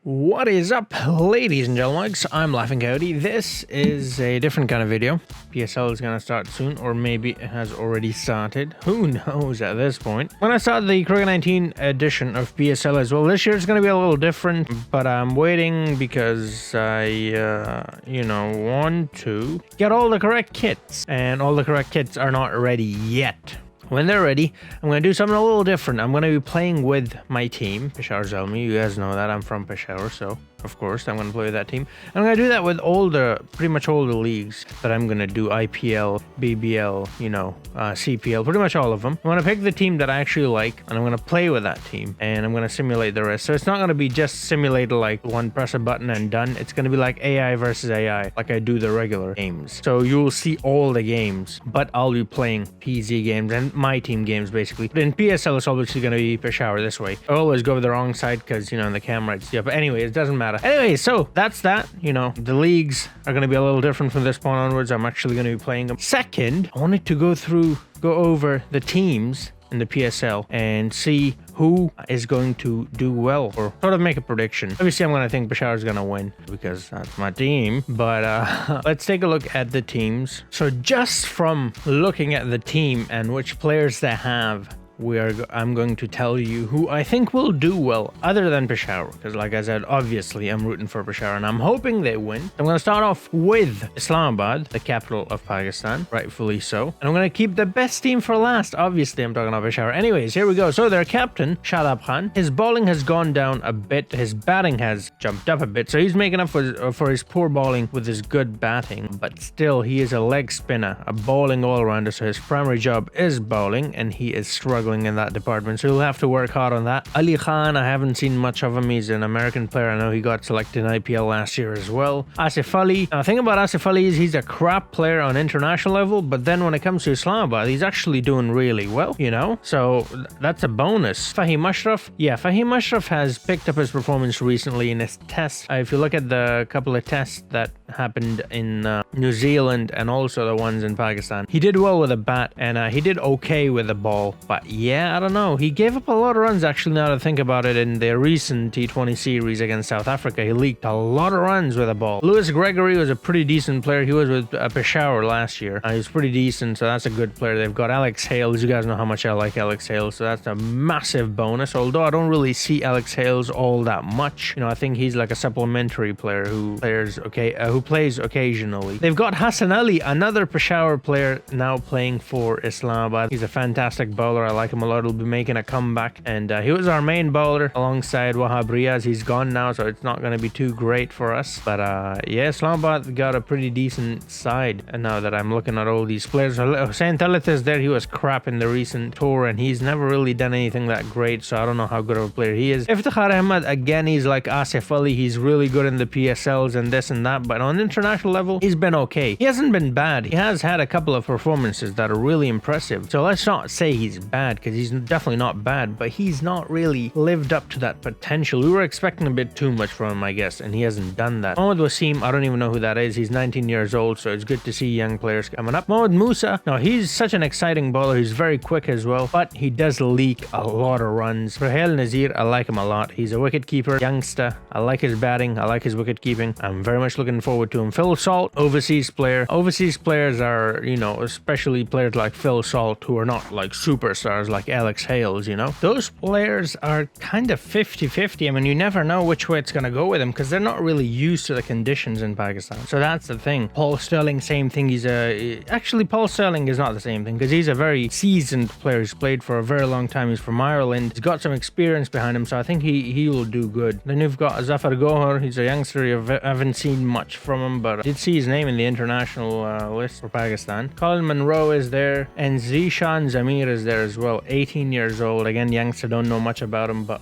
What is up, ladies and gentlemen? I'm Laughing Coyote. This is a different kind of video. PSL is going to start soon, or maybe it has already started. Who knows at this point? When I start the Cricket 19 edition of PSL as well, this year is going to be a little different, but I'm waiting because I, want to get all the correct kits, and all the correct kits are not ready yet. When they're ready, I'm going to do something a little different. I'm going to be playing with my team, Peshawar Zalmi. You guys know that I'm from Peshawar, so of course I'm going to play with that team. I'm going to do that with pretty much all the leagues that I'm going to do. IPL, BBL, CPL, pretty much all of them. I'm going to pick the team that I actually like, and I'm going to play with that team, and I'm going to simulate the rest. So it's not going to be just simulated like one press a button and done. It's going to be like AI versus AI, like I do the regular games. So you'll see all the games, but I'll be playing PZ games and my team games basically. But in PSL, it's obviously going to be Peshawar this way. I always go with the wrong side because, in the camera, but anyway, it doesn't matter. Anyway, so that's that. The leagues are going to be a little different from this point onwards. I'm actually going to be playing them. Second, I wanted to go over the teams in the PSL and see who is going to do well, or sort of make a prediction. Obviously, I'm going to think Peshawar is going to win because that's my team, but let's take a look at the teams. So just from looking at the team and which players they have, I'm going to tell you who I think will do well other than Peshawar, because like I said, obviously I'm rooting for Peshawar and I'm hoping they win. I'm going to start off with Islamabad, the capital of Pakistan, rightfully so, and I'm going to keep the best team for last. Obviously I'm talking about Peshawar. Anyways, here we go. So their captain, Shalabhan, his bowling has gone down a bit, his batting has jumped up a bit, so he's making up for his poor bowling with his good batting, but still he is a leg spinner, a bowling all-rounder, so his primary job is bowling and he is struggling in that department, so he'll have to work hard on that. Ali Khan, I haven't seen much of him. He's an American player. I know he got selected in IPL last year as well. Asif Ali, now the thing about Asif Ali is he's a crap player on international level, but then when it comes to Islamabad, he's actually doing really well, so that's a bonus. Fahim Ashraf, Fahim Ashraf has picked up his performance recently in his tests. If you look at the couple of tests that happened in New Zealand and also the ones in Pakistan, he did well with a bat, and he did okay with the ball, but I don't know. He gave up a lot of runs, actually, now to think about it. In their recent T20 series against South Africa, he leaked a lot of runs with the ball. Lewis Gregory was a pretty decent player. He was with Peshawar last year. He was pretty decent, so that's a good player. They've got Alex Hales. You guys know how much I like Alex Hales, so that's a massive bonus. Although I don't really see Alex Hales all that much. I think he's like a supplementary player who plays occasionally. They've got Hassan Ali, another Peshawar player, now playing for Islamabad. He's a fantastic bowler. I like him a lot. He'll be making a comeback, and he was our main bowler alongside Wahab Riaz. He's gone now, so it's not going to be too great for us, but Islamabad got a pretty decent side. And now that I'm looking at all these players, Hussain Talit is there. He was crap in the recent tour and he's never really done anything that great, so I don't know how good of a player he is. Iftikhar Ahmed, again, he's like Asif Ali. He's really good in the PSLs and this and that, but on international level, he's been okay. He hasn't been bad. He has had a couple of performances that are really impressive, so let's not say he's bad, because he's definitely not bad, but he's not really lived up to that potential. We were expecting a bit too much from him, I guess, and he hasn't done that. Mohammed Wasim, I don't even know who that is. He's 19 years old, so it's good to see young players coming up. Mohammed Musa, now he's such an exciting bowler. He's very quick as well, but he does leak a lot of runs. Rahel Nazir, I like him a lot. He's a wicket keeper, youngster. I like his batting. I like his wicket keeping. I'm very much looking forward to him. Phil Salt, overseas player. Overseas players are, especially players like Phil Salt, who are not like superstars like Alex Hales, those players are kind of 50-50. I mean, you never know which way it's going to go with them because they're not really used to the conditions in Pakistan. So that's the thing. Paul Sterling, same thing. Actually, Paul Sterling is not the same thing because he's a very seasoned player. He's played for a very long time. He's from Ireland. He's got some experience behind him, so I think he will do good. Then you've got Zafar Gohar. He's a youngster. I haven't seen much from him, but I did see his name in the international list for Pakistan. Colin Monroe is there, and Zishan Zamir is there as well. 18 years old. Again, youngster, don't know much about him, but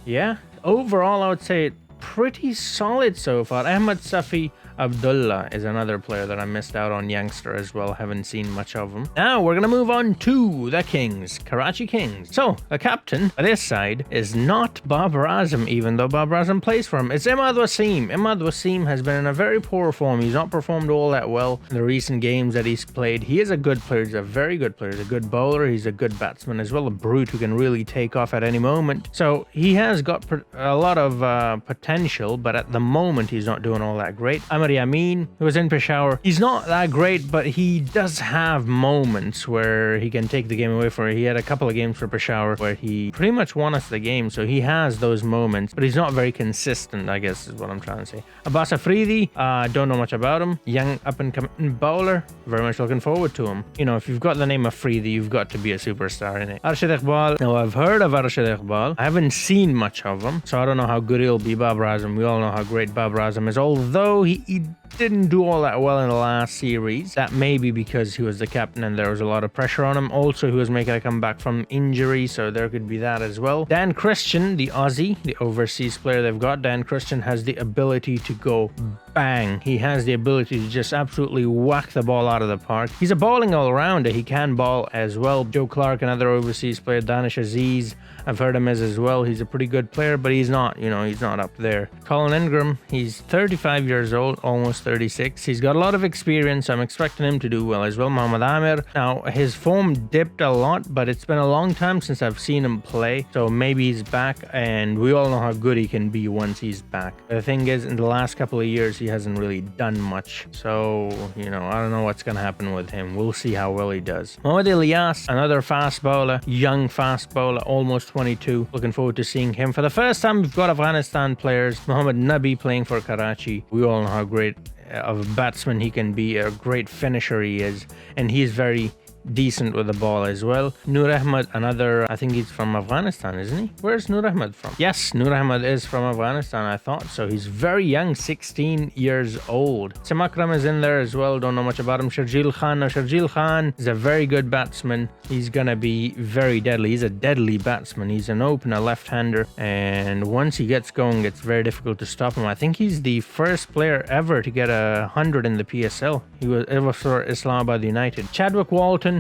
overall I would say pretty solid so far. Ahmed Safi, Abdullah is another player that I missed out on, youngster as well. Haven't seen much of him. Now we're going to move on to the Kings, Karachi Kings. So the captain of this side is not Babar Azam, even though Babar Azam plays for him. It's Imad Wasim. Imad Wasim has been in a very poor form. He's not performed all that well in the recent games that he's played. He is a good player. He's a very good player. He's a good bowler. He's a good batsman as well. A brute who can really take off at any moment. So he has got a lot of potential, but at the moment he's not doing all that great. Amir Amin, who was in Peshawar, he's not that great, but he does have moments where he can take the game away from it. He had a couple of games for Peshawar where he pretty much won us the game, so he has those moments, but he's not very consistent, I guess is what I'm trying to say. Abbas Afridi, don't know much about him. Young up-and-coming bowler, very much looking forward to him. You know, if you've got the name Afridi, you've got to be a superstar in it. Arshad Iqbal, now I've heard of Arshad Iqbal. I haven't seen much of him, so I don't know how good he'll be. Babar Azam, we all know how great Babar Azam is, although he didn't do all that well in the last series. That may be because he was the captain and there was a lot of pressure on him. Also, he was making a comeback from injury, so there could be that as well. Dan Christian, the Aussie, the overseas player they've got, Dan Christian has the ability to go bang. He has the ability to just absolutely whack the ball out of the park. He's a bowling all-rounder. He can bowl as well. Joe Clark, another overseas player. Danish Aziz, I've heard him as well. He's a pretty good player, but he's not, you know, he's not up there. Colin Ingram, he's 35 years old, almost 36. He's got a lot of experience. I'm expecting him to do well as well. Mohammed Ahmed, now his form dipped a lot, but it's been a long time since I've seen him play, so maybe he's back, and we all know how good he can be once he's back. The thing is, in the last couple of years, he hasn't really done much, so, you know, I don't know what's going to happen with him. We'll see how well he does. Mohamed Ilyas, another fast bowler, young fast bowler, almost 22. Looking forward to seeing him. For the first time, we've got Afghanistan players. Mohammed Nabi playing for Karachi. We all know how great of a batsman he can be, a great finisher he is, and he's very decent with the ball as well. Nur Ahmed, another, I think he's from Afghanistan, isn't he? Where's Nur Ahmed from? Yes, Nur Ahmed is from Afghanistan, I thought so. He's very young, 16 years old. Sam Akram is in there as well, don't know much about him. Sharjeel Khan, now Sharjeel Khan is a very good batsman. He's gonna be very deadly. He's a deadly batsman. He's an opener, left-hander, and once he gets going, it's very difficult to stop him. I think he's the first player ever to get 100 in the PSL. It was for Islamabad United. Chadwick Walton,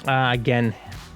again,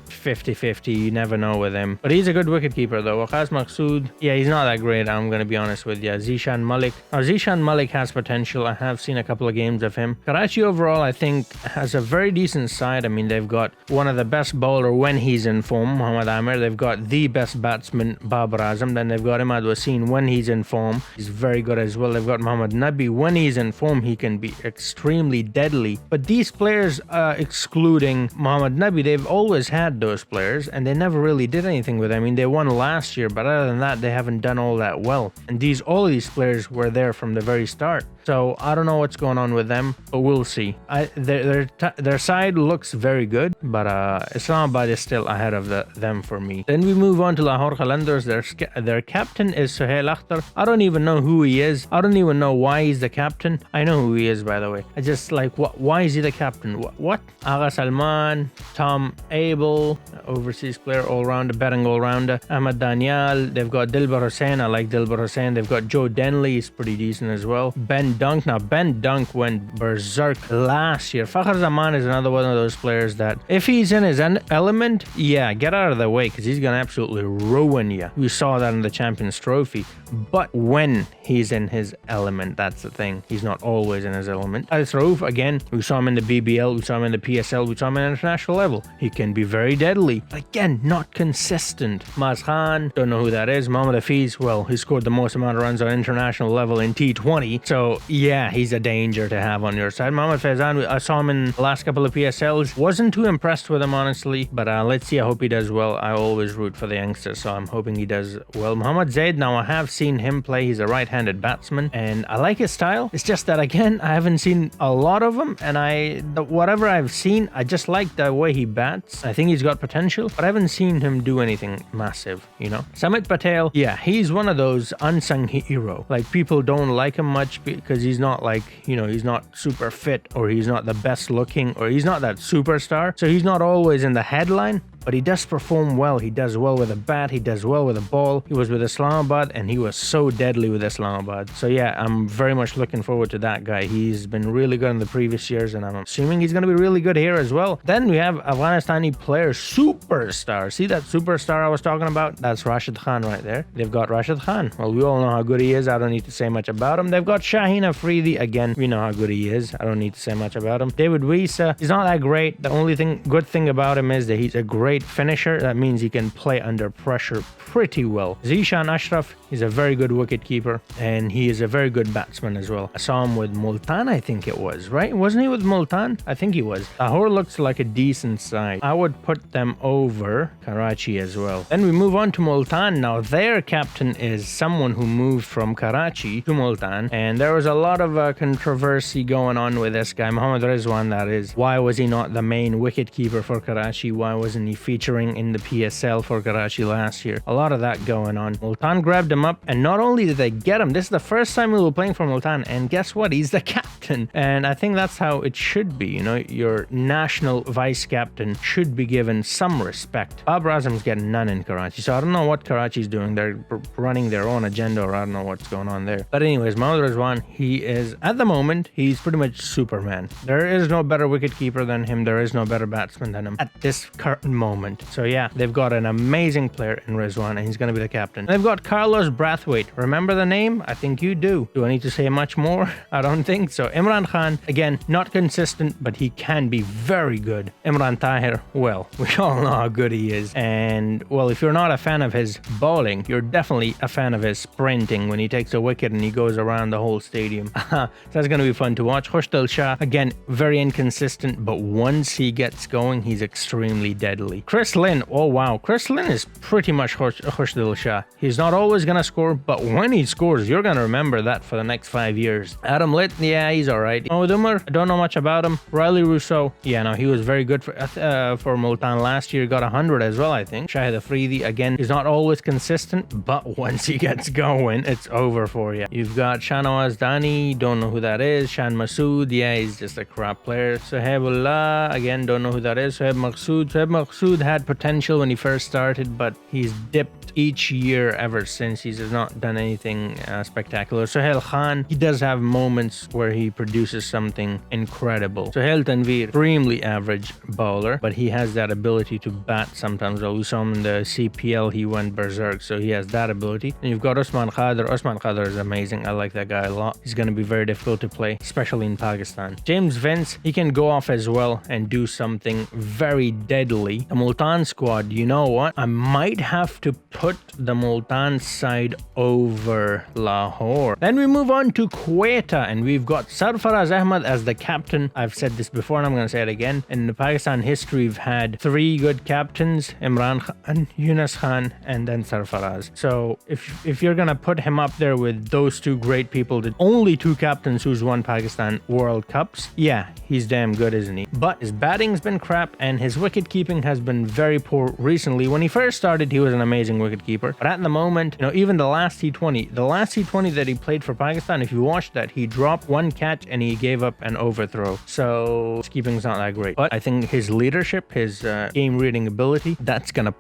50-50, you never know with him, but he's a good wicketkeeper though. Waqas Maqsood, yeah, he's not that great, I'm gonna be honest with you. Zishan Malik, now Zishan Malik has potential. I have seen a couple of games of him. Karachi overall, I think, has a very decent side. I mean, they've got one of the best bowler when he's in form, Mohammed Ahmed. They've got the best batsman, Babar Azam. Then they've got Imad Wasim when he's in form. He's very good as well. They've got Mohammed Nabi. When he's in form, he can be extremely deadly. But these players, excluding Mohammed Nabi, they've always had those players and they never really did anything with them. I mean, they won last year, but other than that, they haven't done all that well. And all of these players were there from the very start. So I don't know what's going on with them, but we'll see. Their side looks very good, but Islamabad is still ahead of them for me. Then we move on to Lahore Qalandars. Their captain is Suhail Akhtar. I don't even know who he is. I don't even know why he's the captain. I know who he is, by the way. I just like, why is he the captain? What? Agha Salman, Tom Abel, overseas player, all-rounder, betting all-rounder. Ahmad Daniel. They've got Dilbar Hussain. I like Dilbar Hussain. They've got Joe Denley. He's pretty decent as well. Ben Dunk. Now, Ben Dunk went berserk last year. Fakhar Zaman is another one of those players that if he's in his element, yeah, get out of the way because he's going to absolutely ruin you. We saw that in the Champions Trophy. But when he's in his element, that's the thing. He's not always in his element. Al Rauf, again, we saw him in the BBL, we saw him in the PSL, we saw him at international level. He can be very deadly. But again, not consistent. Maz Khan, don't know who that is. Mohammad Hafiz, well, he scored the most amount of runs on international level in T20. So yeah, he's a danger to have on your side. Mohammad Faizan, I saw him in the last couple of PSLs. Wasn't too impressed with him, honestly. But let's see, I hope he does well. I always root for the youngsters, so I'm hoping he does well. Mohammad Zaid, now I have seen him play. He's a right-handed batsman, and I like his style. It's just that, again, I haven't seen a lot of him, and whatever I've seen, I just like the way he bats. I think he's got potential, but I haven't seen him do anything massive, you know. Samit Patel, yeah, he's one of those unsung hero. Like, people don't like him much because he's not like, you know, he's not super fit, or he's not the best looking, or he's not that superstar, so he's not always in the headline. but he does perform well. He does well with a bat. He does well with a ball. He was with Islamabad, and he was so deadly with Islamabad. So yeah, I'm very much looking forward to that guy. He's been really good in the previous years, and I'm assuming he's going to be really good here as well. Then we have Afghanistani player superstar. See that superstar I was talking about? That's Rashid Khan right there. They've got Rashid Khan. Well, we all know how good he is. I don't need to say much about him. They've got Shaheen Afridi. Again, we know how good he is. I don't need to say much about him. David Wisa, he's not that great. The only good thing about him is that he's a great finisher. That means he can play under pressure pretty well. Zishan Ashraf, he's a very good wicket keeper, and he is a very good batsman as well. I saw him with Multan, I think it was, right? Wasn't he with Multan? I think he was. Lahore looks like a decent side. I would put them over Karachi as well. Then we move on to Multan. Now their captain is someone who moved from Karachi to Multan, and there was a lot of controversy going on with this guy, Mohammed Rizwan, that is. Why was he not the main wicket keeper for Karachi? Why wasn't he featuring in the PSL for Karachi last year? A lot of that going on. Multan grabbed him up, and not only did they get him, this is the first time we were playing for Multan, and guess what? He's the captain. And I think that's how it should be. You know, your national vice captain should be given some respect. Babar Azam's getting none in Karachi, so I don't know what Karachi's doing. They're running their own agenda, or I don't know what's going on there. But anyways, Mohammed Rizwan, he is, at the moment, he's pretty much Superman. There is no better wicketkeeper than him. There is no better batsman than him at this current moment. So yeah, they've got an amazing player in Rizwan, and he's going to be the captain. They've got Carlos Brathwaite. Remember the name? I think you do. Do I need to say much more? I don't think so. Imran Khan, again, not consistent, but he can be very good. Imran Tahir, well, we all know how good he is. And, well, if you're not a fan of his bowling, you're definitely a fan of his sprinting when he takes a wicket and he goes around the whole stadium. So that's going to be fun to watch. Khushal Shah, again, very inconsistent, but once he gets going, he's extremely deadly. Chris Lynn, oh wow, Chris Lynn is pretty much Khushal Shah. He's not always going to score, but when he scores, you're going to remember that for the next 5 years. Adam Litt, yeah, he's alright. Mahmoud Umar, I don't know much about him. Riley Rousseau, yeah, no, he was very good for Multan last year. Got 100 as well, I think. Shahid Afridi, again, he's not always consistent, but once he gets going, it's over for you. You've got Shahnawaz Dani, don't know who that is. Shan Masood, yeah, he's just a crap player. Sohaibullah, again, don't know who that is. Sohaib Maqsood had potential when he first started, but he's dipped each year ever since. He's not done anything spectacular. Sohail Khan, he does have moments where he produces something incredible. Sohail Tanveer, extremely average bowler, but he has that ability to bat sometimes. Well, we saw him in the CPL, he went berserk, so he has that ability. And you've got Usman Khader. Usman Khader is amazing. I like that guy a lot. He's going to be very difficult to play, especially in Pakistan. James Vince, he can go off as well and do something very deadly. The Multan squad, you know what? I might have to put the Multan side over Lahore. Then we move on to Quetta, and we've got Sarfaraz Ahmed as the captain. I've said this before and I'm going to say it again. In the Pakistan history, we've had 3 good captains, Imran Khan, Yunus Khan, and then Sarfaraz. So if you're going to put him up there with those 2 great people, the only 2 captains who's won Pakistan World Cups, yeah, he's damn good, isn't he? But his batting's been crap, and his wicket keeping has been very poor recently. When he first started, he was an amazing wicket keeper, but at the moment, you know, even the last T20 that he played for Pakistan, if you watch that, he dropped 1 catch and he gave up an overthrow. So his keeping's not that great, but I think his leadership, his game reading ability, that's gonna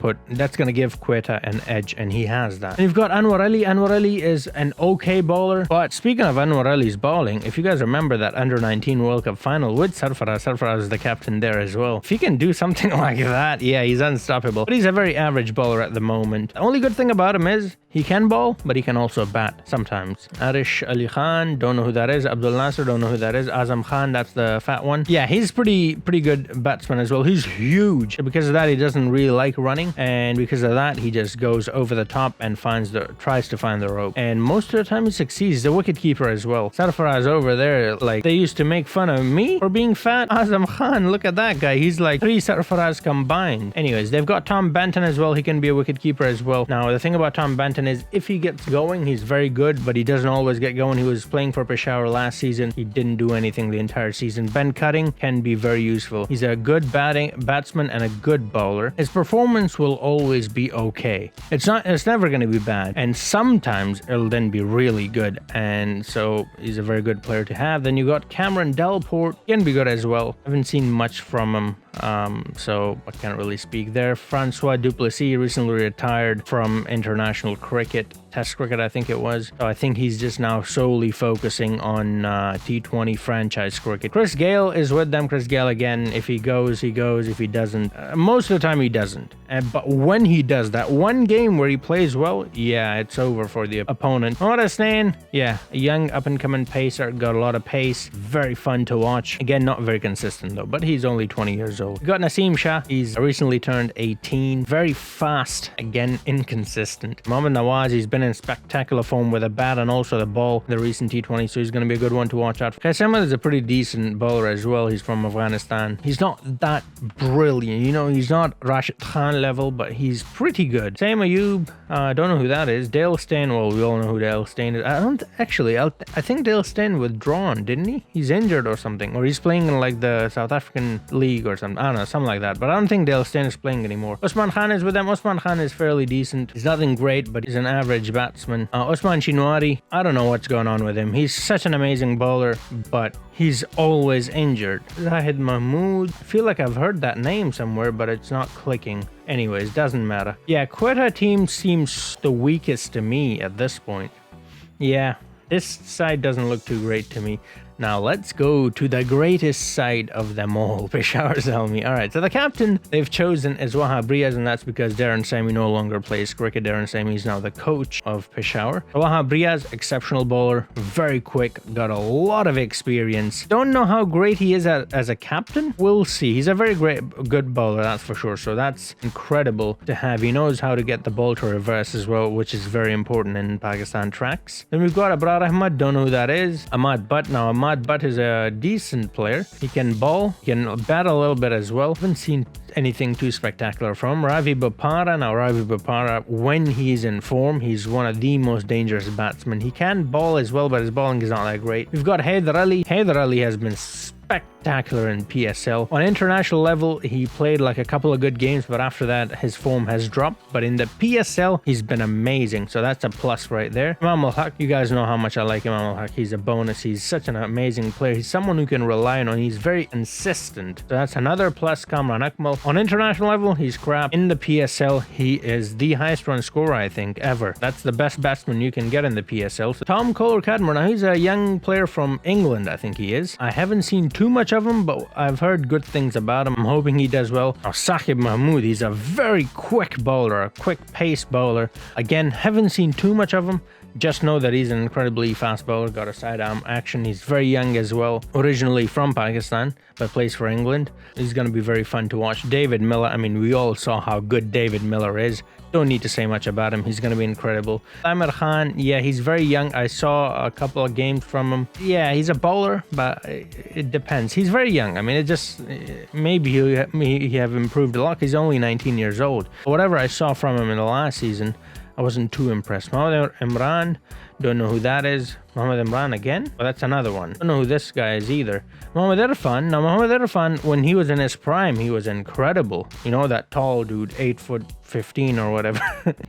give Quetta an edge, and he has that. And you've got Anwar Ali. Anwar Ali is an okay bowler, but speaking of Anwar Ali's bowling, if you guys remember that under-19 World Cup final with Sarfaraz is the captain there as well. If he can do something like that, yeah, he's unstoppable. But he's a very average bowler at the moment. The only good thing about him is he can bowl, but he can also bat sometimes. Arish Ali Khan, don't know who that is. Abdul Nasser, don't know who that is. Azam Khan, that's the fat one. Yeah, he's pretty good batsman as well. He's huge. Because of that, he doesn't really like running, and because of that, he just goes over the top and tries to find the rope. And most of the time, he succeeds. He's a wicket keeper as well. Sarfaraz over there, like, they used to make fun of me for being fat. Azam Khan, look at that guy. He's like 3 Sarfaraz combined. Anyways, they've got Tom Benton as well. He can be a wicket keeper as well. Now, the thing about Tom Benton is if he gets going, he's very good, but he doesn't always get going. He was playing for Peshawar last season. season. He didn't do anything the entire season. Ben Cutting can be very useful. He's a good batsman and a good bowler. His performance will always be okay. It's never going to be bad. And sometimes it'll then be really good. And so he's a very good player to have. Then you got Cameron Delport. He can be good as well. I haven't seen much from him. So I can't really speak there. Francois Duplessis recently retired from international cricket, Test cricket I think it was. So I think he's just now solely focusing on T20 franchise cricket. Chris Gale is with them. Chris Gale again, if he goes, he goes. If he doesn't, most of the time he doesn't. But when he does, that one game where he plays well, yeah, it's over for the opponent. Mohammed Ahmed, yeah, a young up-and-coming pacer, got a lot of pace, very fun to watch. Again, not very consistent though, but he's only 20 years old. We got Naseem Shah, he's recently turned 18, very fast, again, inconsistent. Mohammad Nawaz, he's been in spectacular form with a bat and also the ball in the recent T20, so he's going to be a good one to watch out for. Qasim is a pretty decent bowler as well. He's from Afghanistan. He's not that brilliant, you know, he's not Rashid Khan level, but he's pretty good. Same Ayub, I don't know who that is. Dale Steyn, well, we all know who Dale Steyn is. I think Dale Steyn withdrawn, didn't he? He's injured or something, or he's playing in like the South African League or something. I don't know, something like that. But I don't think Dale Steyn is playing anymore. Usman Khan is with them. Usman Khan is fairly decent. He's nothing great, but he's an average batsman. Usman Shinwari, I don't know what's going on with him. He's such an amazing bowler, but he's always injured. Zahid Mahmood, I feel like I've heard that name somewhere, but it's not clicking. Anyways, doesn't matter. Yeah, Quetta team seems the weakest to me at this point. Yeah, this side doesn't look too great to me. Now let's go to the greatest side of them all, Peshawar's Army. Alright, so the captain they've chosen is Wahab Riaz, and that's because Darren Sammy no longer plays cricket. Darren Sammy is now the coach of Peshawar. Wahab Riaz, exceptional bowler, very quick, got a lot of experience. Don't know how great he is as a captain. We'll see. He's a very good bowler, that's for sure. So that's incredible to have. He knows how to get the ball to reverse as well, which is very important in Pakistan tracks. Then we've got Abrar Ahmad, don't know who that is. Ahmad Butt. Now Ahmad Butt is a decent player. He can bowl, he can bat a little bit as well. Haven't seen anything too spectacular from Ravi Bopara. Now Ravi Bopara, when he's in form, he's one of the most dangerous batsmen. He can bowl as well, but his bowling is not that great. We've got Haider Ali. Haider Ali has been spectacular in PSL. On international level, he played like a couple of good games, but after that, his form has dropped. But in the PSL, he's been amazing. So that's a plus right there. Imam al-Haq, you guys know how much I like Imam al-Haq. He's a bonus. He's such an amazing player. He's someone who can rely on. He's very insistent. So that's another plus. Kamran Akmal. On international level, he's crap. In the PSL, he is the highest run scorer, I think, ever. That's the best batsman you can get in the PSL. So Tom Kohler-Cadmer, now he's a young player from England, I think he is. I haven't seen too much of him, but I've heard good things about him. I'm hoping he does well. Now Osaki Mahmud, he's a very quick bowler, a quick pace bowler. Again, haven't seen too much of him. Just know that he's an incredibly fast bowler, got a sidearm action. He's very young as well, originally from Pakistan, but plays for England. He's going to be very fun to watch. David Miller, I mean, we all saw how good David Miller is. Don't need to say much about him. He's going to be incredible. Amir Khan, yeah, he's very young. I saw a couple of games from him. Yeah, he's a bowler, but it depends. He's very young. I mean, it just, maybe he have improved a lot. He's only 19 years old. Whatever I saw from him in the last season, I wasn't too impressed. Mohammed Imran, don't know who that is. Mohammed Imran again? Well, that's another one. Don't know who this guy is either. Mohammed Irfan. Now, Mohammed Irfan, when he was in his prime, he was incredible. You know, that tall dude, 8'15" or whatever.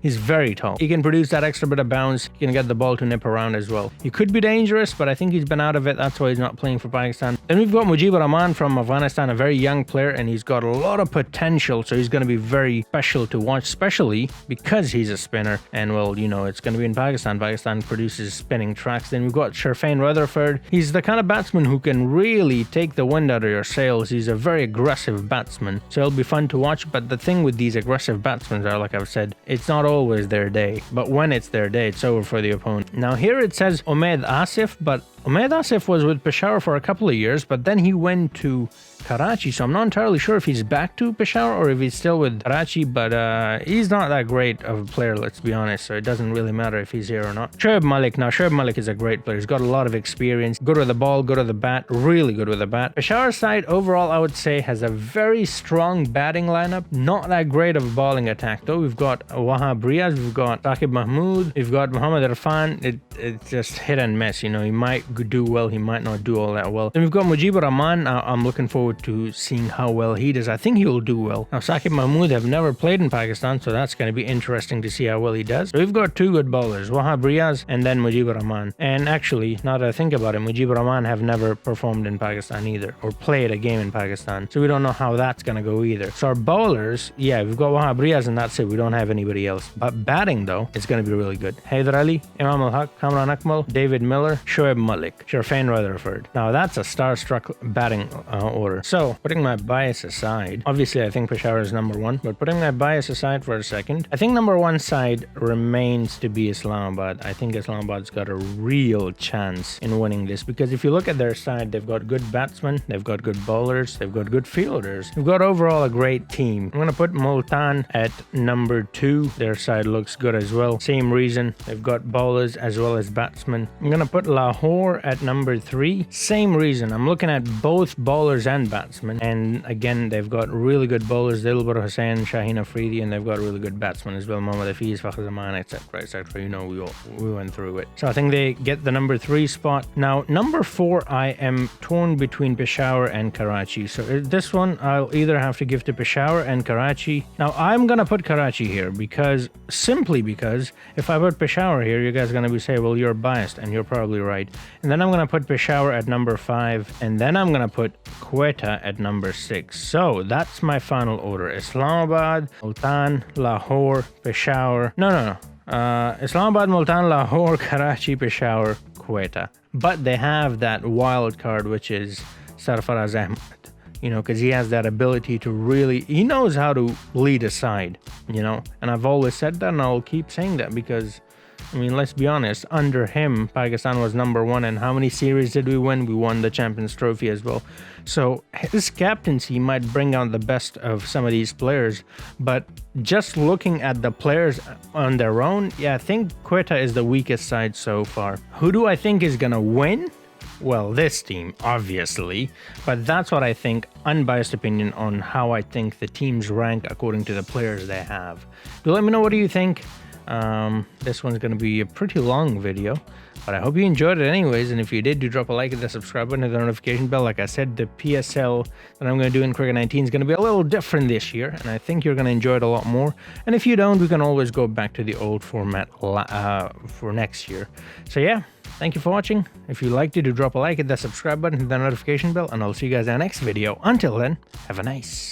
He's very tall. He can produce that extra bit of bounce. He can get the ball to nip around as well. He could be dangerous, but I think he's been out of it. That's why he's not playing for Pakistan. Then we've got Mujib Raman from Afghanistan, a very young player, and he's got a lot of potential. So he's going to be very special to watch, especially because he's a spinner. And well, you know, it's going to be in Pakistan. Pakistan produces spinning tracks. Then we've got Sherfane Rutherford. He's the kind of batsman who can really take the wind out of your sails. He's a very aggressive batsman, so it'll be fun to watch. But the thing with these aggressive batsmen are, like I've said, it's not always their day. But when it's their day, it's over for the opponent. Now here it says Umaid Asif, but Umaid Asif was with Peshawar for a couple of years, but then he went to Karachi, so I'm not entirely sure if he's back to Peshawar or if he's still with Karachi, but he's not that great of a player, let's be honest, so it doesn't really matter if he's here or not. Treb Malik. Now, Treb Malik is a great player. He's got a lot of experience, good with the ball, good with the bat, really good with the bat. Peshawar's side, overall, I would say, has a very strong batting lineup. Not that great of a bowling attack, though. We've got Wahab Riaz, we've got Saqib Mahmood, we've got Mohammed Irfan. It's just hit and miss, you know. He might do well, he might not do all that well. Then we've got Mujib Raman. I'm looking forward to seeing how well he does. I think he will do well. Now, Osaki Mahmud have never played in Pakistan, so that's going to be interesting to see how well he does. So we've got two good bowlers, Wahab Riaz and then Mujib Raman. And actually, now that I think about it, Mujib Raman have never performed in Pakistan either, or played a game in Pakistan. So we don't know how that's going to go either. So our bowlers, yeah, we've got Wahab Riaz and that's it. We don't have anybody else. But batting, though, it's going to be really good. Haidar Ali, Imam Al-Haq, Kamran Akmal, David Miller, Shoaib Malik, Sharfain Rutherford. Now that's a star-struck batting order. So putting my bias aside, obviously I think Peshawar is number one, but putting my bias aside for a second, I think number one side remains to be Islamabad. I think Islamabad's got a real chance in winning this, because if you look at their side, they've got good batsmen, they've got good bowlers, they've got good fielders. They've got overall a great team. I'm going to put Multan at number two. Their side looks good as well. Same reason. They've got bowlers as well as batsmen. I'm going to put Lahore at number three. Same reason. I'm looking at both bowlers and batsmen. And again, they've got really good bowlers. Dilbar Hussain, Shaheen Afridi, and they've got really good batsmen as well. Mohammad Hafiz, Fakhar Zaman, etc. etc. You know, we went through it. So I think they get the number three spot. Now, number four, I am torn between Peshawar and Karachi. So this one, I'll either have to give to Peshawar and Karachi. Now, I'm going to put Karachi here simply because if I put Peshawar here, you guys are going to be saying, well, you're biased, and you're probably right. And then I'm going to put Peshawar at number five, and then I'm going to put Quetta at number six. So that's my final order. Islamabad, Multan, Lahore, Peshawar. No. Islamabad, Multan, Lahore, Karachi, Peshawar, Quetta. But they have that wild card, which is Sarfaraz Ahmed. You know, because he has that ability to really, he knows how to lead a side, you know, and I've always said that, and I'll keep saying that, because I mean, let's be honest, under him, Pakistan was number one, and how many series did we win? We won the Champions Trophy as well. So his captaincy might bring out the best of some of these players, but just looking at the players on their own, yeah, I think Quetta is the weakest side so far. Who do I think is gonna win? Well, this team, obviously, but that's what I think, unbiased opinion on how I think the teams rank according to the players they have. Do let me know, what do you think? This one's going to be a pretty long video, but I hope you enjoyed it anyways, and if you did, do drop a like, hit the subscribe button, hit the notification bell. Like I said, the PSL that I'm going to do in Cricket 19 is going to be a little different this year, and I think you're going to enjoy it a lot more. And if you don't, we can always go back to the old format for next year. So yeah, thank you for watching. If you liked it, do drop a like, hit the subscribe button, hit the notification bell, and I'll see you guys in the next video. Until then, have a nice